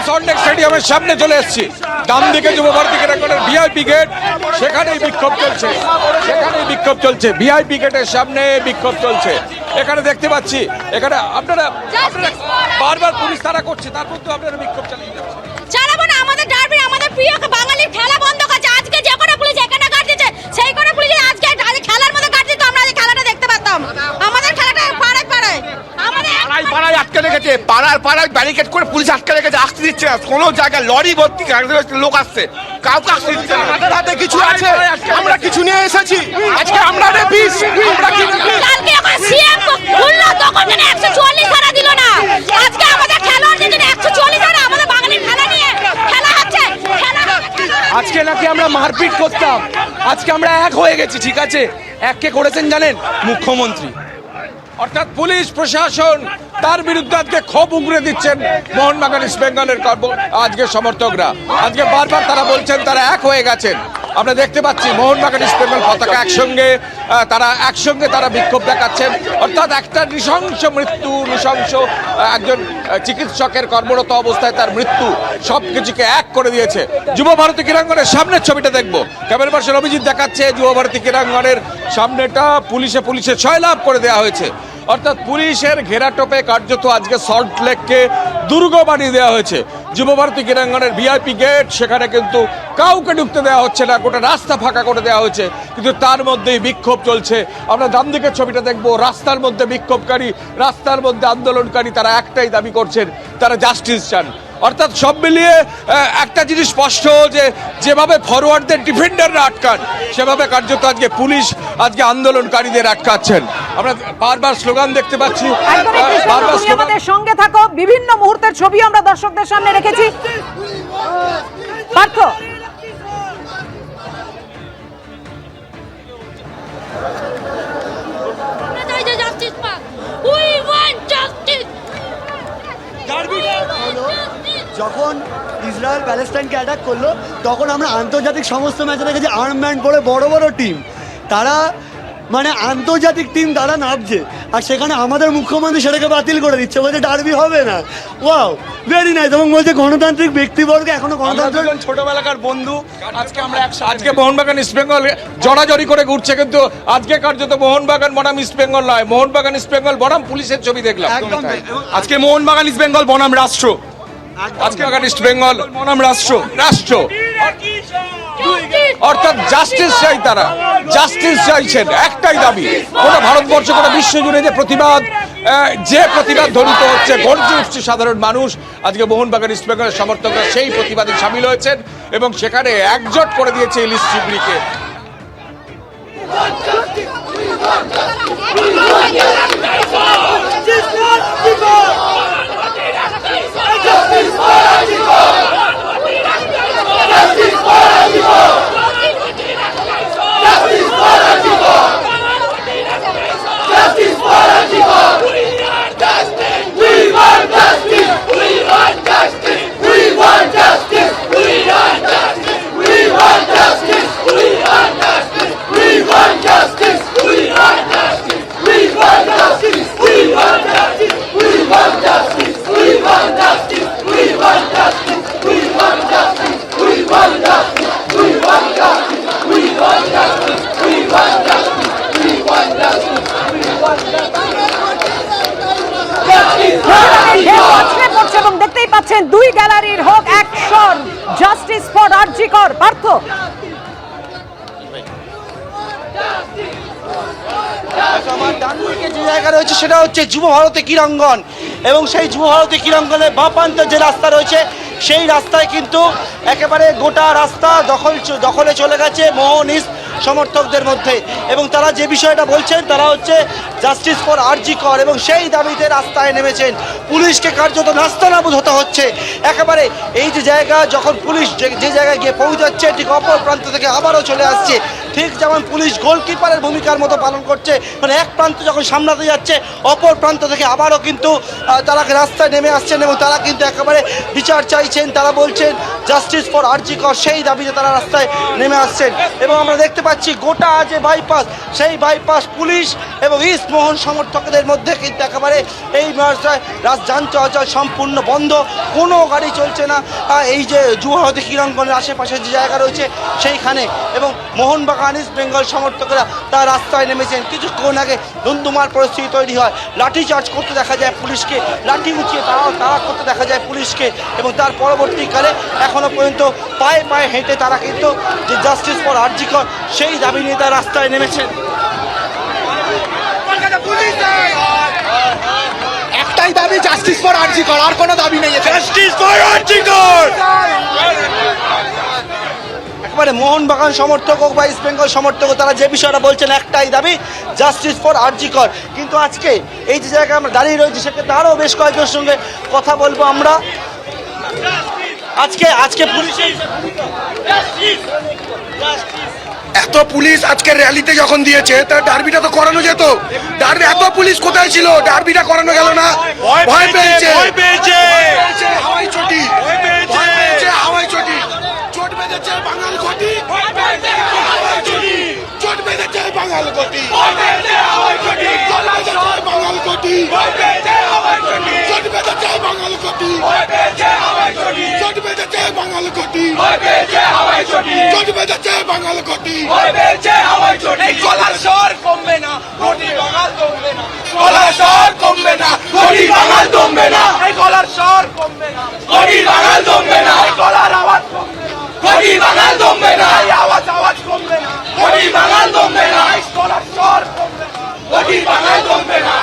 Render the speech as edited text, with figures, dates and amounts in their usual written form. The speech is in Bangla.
সল্টলেক স্টেডিয়ামের সামনে চলে এসেছি। ডান দিকে যুব ভারতী ক্রীড়াঙ্গনের ভিআইপি গেট, সেখানেই বিক্ষোভ চলছে। ভিআইপি গেটের সামনে বিক্ষোভ চলছে। এখানে দেখতে পাচ্ছি, এখানে আপনারা বারবার পুলিশ তাড়া করছে, তার মধ্যে আপনারা বিক্ষোভ চালিয়ে যাচ্ছেন। চালাবো না, আমাদের ডার্বি, আমাদের প্রিয় বাঙালির খেলা বন্ধ করছে। আজকে যে কোনো পুলিশ এখানে কাট দিচ্ছে, সেই কোনো পুলিশ আজকে খেলার মধ্যে কাট দিত, আমরা আজ খেলাটা দেখতে পারতাম। আমাদের খেলাটা পাড়ায় পাড়ায় আটকে রেখেছে, পাড়ায় ব্যারিকেড করে পুলিশ আটকে রেখেছে, আসতে দিচ্ছে না কোনো জায়গায়। লরি ভর্তি লোক আসছে, কাউকে আসতে দিচ্ছে না। আমাদের হাতে কিছু আছে, আমরা কিছু নিয়ে এসেছি। আজকে আমরা রেপিস, আমরা কি কালকে এখন সিএম খুললো, তখন যেন 144 ধারা দিল না। আজকে আমাদের খেলোয়াড়দের জন্য 144 ধারা, আমাদের বাঙালির খেলা নিয়ে খেলা হচ্ছে। আজকে নাকি আমরা মারপিট করতাম, আজকে আমরা এক হয়ে গেছি। ঠিক আছে, এক কে করেছেন জানেন? মুখ্যমন্ত্রী। অর্থাৎ পুলিশ প্রশাসন তার বিরুদ্ধে আজকে ক্ষোভ উগরে দিচ্ছেন মোহনবাগান ইস্ট বেঙ্গলের আজকে সমর্থকরা। আজকে বারবার তারা বলছেন তারা এক হয়ে গেছেন। আমরা দেখতে পাচ্ছি মোহনবাগান ইস্ট বেঙ্গল পতাকা একসঙ্গে তারা বিক্ষোভ দেখাচ্ছেন। অর্থাৎ একটা নৃশংস একজন চিকিৎসকের কর্মরত অবস্থায় তার মৃত্যু সব কিছুকে এক করে দিয়েছে। যুব ভারতী ক্রীড়াঙ্গনের সামনের ছবিটা দেখবো, ক্যামেরা পার্সন অভিজিৎ দেখাচ্ছে যুব ভারতী ক্রীড়াঙ্গনের সামনেটা পুলিশে ছয়লাভ করে দেওয়া হয়েছে। অর্থাৎ পুলিশের ঘেরাটোপে কার্যত আজকে সল্টলেককে দুর্গ বানিয়ে দেওয়া হয়েছে। যুব ভারতী ক্রীড়াঙ্গনের ভিআইপি গেট, সেখানে কিন্তু কাউকে ঢুকতে দেওয়া হচ্ছে না, গোটা রাস্তা ফাঁকা করে দেওয়া হয়েছে। কিন্তু তার মধ্যেই বিক্ষোভ চলছে। আমরা ডান দিকের ছবিটা দেখবো, রাস্তার মধ্যে বিক্ষোভকারী, রাস্তার মধ্যে আন্দোলনকারী, তারা একটাই দাবি করছেন, তারা জাস্টিস চান। অর্থাৎ সব মিলিয়ে একটা জিনিস স্পষ্ট যে যেভাবে ফরওয়ার্ডদের ডিফেন্ডাররা আটকান, সেভাবে কার্যত আজকে পুলিশ আজকে আন্দোলনকারীদের আটকাচ্ছেন। আমরা বারবার স্লোগান দেখতে পাচ্ছি। আমাদের সঙ্গে থাকো, বিভিন্ন মুহূর্তের ছবি আমরা দর্শকদের সামনে রেখেছি। পার্থ, যখন ইসরায়েল প্যালেস্টাইনকে অ্যাটাক করলো, তখন আমরা আন্তর্জাতিক সমস্ত ম্যাচে দেখেছি আর্মব্যান্ড পরে বড় বড় টিম, তারা মানে আন্তর্জাতিক টিম তারা নামছে, আর সেখানে আমাদের মুখ্যমন্ত্রী সেটাকে বাতিল করে দিচ্ছে, বলছে ডার্বি হবে না। Wow, very nice. এবং বলছে গণতান্ত্রিক ব্যক্তিবর্গ এখনো গণতান্ত্রিক ছোটবেলাকার বন্ধু, আজকে মোহনবাগান ইস্ট বেঙ্গল জড়াজড়ি করে ঘুরছে, কিন্তু আজকে কার্যত মোহনবাগান বনাম ইস্ট বেঙ্গল নয়, মোহনবাগান ইস্ট বেঙ্গল বনাম পুলিশের ছবি দেখলাম। আজকে মোহনবাগান ইস্ট বেঙ্গল বনাম রাষ্ট্র, আজকে ইস্ট বেঙ্গল বনাম রাষ্ট্র। অর্থাৎ জাস্টিস চাই, তারা জাস্টিস চাইছেন, একটাই দাবি। গোটা ভারতবর্ষ, গোটা বিশ্ব জুড়ে যে প্রতিবাদ ধ্বনিত হচ্ছে, গর্জে উঠছে সাধারণ মানুষ, আজকে মোহনবাগান ইস্ট বেঙ্গলের সমর্থকরা সেই প্রতিবাদে সামিল হয়েছেন এবং সেখানে একজোট করে দিয়েছে ইলিশ চিংড়িকে। এবং দেখতেই পাচ্ছেন দুই গ্যালারির হোক অ্যাকশন, জাস্টিস ফর আরজি কর। পার্থ, আমার ডান দিকে যে জায়গা রয়েছে সেটা হচ্ছে যুব ভারতী ক্রীড়াঙ্গন, এবং সেই যুব ভারতী ক্রীড়াঙ্গনের বাঁ প্রান্তে যে রাস্তা রয়েছে, সেই রাস্তায় কিন্তু একেবারে গোটা রাস্তা দখলে চলে গেছে মোহন ইস্ট সমর্থকদের মধ্যে। এবং তারা যে বিষয়টা বলছেন, তারা হচ্ছে জাস্টিস ফর আরজি কর, এবং সেই দাবিতে রাস্তায় নেমেছেন। পুলিশকে কার্যত নাস্তানাবুদ হতে হচ্ছে একেবারে। এই যে জায়গা, যখন পুলিশ যে জায়গায় গিয়ে পৌঁছাচ্ছে, ঠিক অপর প্রান্ত থেকে আবারও চলে আসছে ঠিক যেমন পুলিশ গোলকিপারের ভূমিকার মতো পালন করছে, মানে এক প্রান্ত যখন সামলাতে যাচ্ছে অপর প্রান্ত থেকে আবারও কিন্তু তারা রাস্তায় নেমে আসছেন এবং তারা কিন্তু একেবারে বিচার চাইছেন। তারা বলছেন জাস্টিস ফর আরজি কর, সেই দাবিতে তারা রাস্তায় নেমে আসছেন। এবং আমরা দেখতে পাচ্ছি গোটা যে বাইপাস, সেই বাইপাস পুলিশ এবং ইস্ট মোহন সমর্থকদের মধ্যে কিন্তু একেবারে এই রাস্তায় যান চলাচল সম্পূর্ণ বন্ধ, কোনো গাড়ি চলছে না। এই যে যুব ভারতী ক্রীড়াঙ্গনের আশেপাশে যে জায়গা রয়েছে সেইখানে, এবং মোহনবাগান ইস্ট বেঙ্গল সমর্থকরা তারা রাস্তায় নেমেছেন। কিছুক্ষণ আগে ধুন্ধুমার পরিস্থিতি তৈরি হয়, লাঠিচার্জ করতে দেখা যায় পুলিশকে, লাঠি উঁচিয়ে তারা করতে দেখা যায় পুলিশকে, এবং তার পরবর্তীকালে এখনো পর্যন্ত পায়ে পায়ে হেঁটে তারা কিন্তু যে জাস্টিস ফর আরজি কর সেই দাবি নিয়ে তারা রাস্তায় নেমেছেন। একটাই দাবি, জাস্টিস ফর আরজি কর, আর কোনো দাবি নেই। জাস্টিস ফর আরজি কর। একেবারে মোহনবাগান সমর্থক হোক বা ইস্ট বেঙ্গল সমর্থক হোক, তারা যে বিষয়টা বলছেন একটাই দাবি, জাস্টিস ফর আরজি কর। কিন্তু আজকে এই যে জায়গায় আমরা দাঁড়িয়ে রয়েছি সেক্ষেত্রে আরও বেশ কয়েকজনের সঙ্গে কথা বলবো আমরা। আজকে পুলিশের এত পুলিশ আজকে র্যালিতে যখন দিয়েছে তার ডার্বিটা তো করানো যেত। ডার্বি এত পুলিশ কোথায় ছিল? ডার্বিটা করানো গেল না, ভয় পেয়েছে হাওয়াই চটি, হাওয়াই চটি, চোট বেঁধেছে বাঙাল ঘটি, চোট বেঁধেছে বাঙাল ঘটি, বাঙাল ঘটি, চোট বেঁধেছে বাঙাল ঘটি, চোট বেঁধেছে বাঙাল ঘটি, চোট বেঁধেছে বাঙাল ঘটি, গলার স্বর কমবে না, ঘটি বাঙাল কমবে না, গলার স্বর কমবে না, ঘটি বাঙাল কমবে না, গলার স্বর কমবে না, ঘটি বাঙাল কমবে না, গলার আওয়াজ কমবে না, ঘটি বাঙাল কমবে না, আওয়াজ কমবে না, ঘটি বাঙাল কমবে না, গলার স্বর কমবে না, ঘটি বাঙাল কমবে না।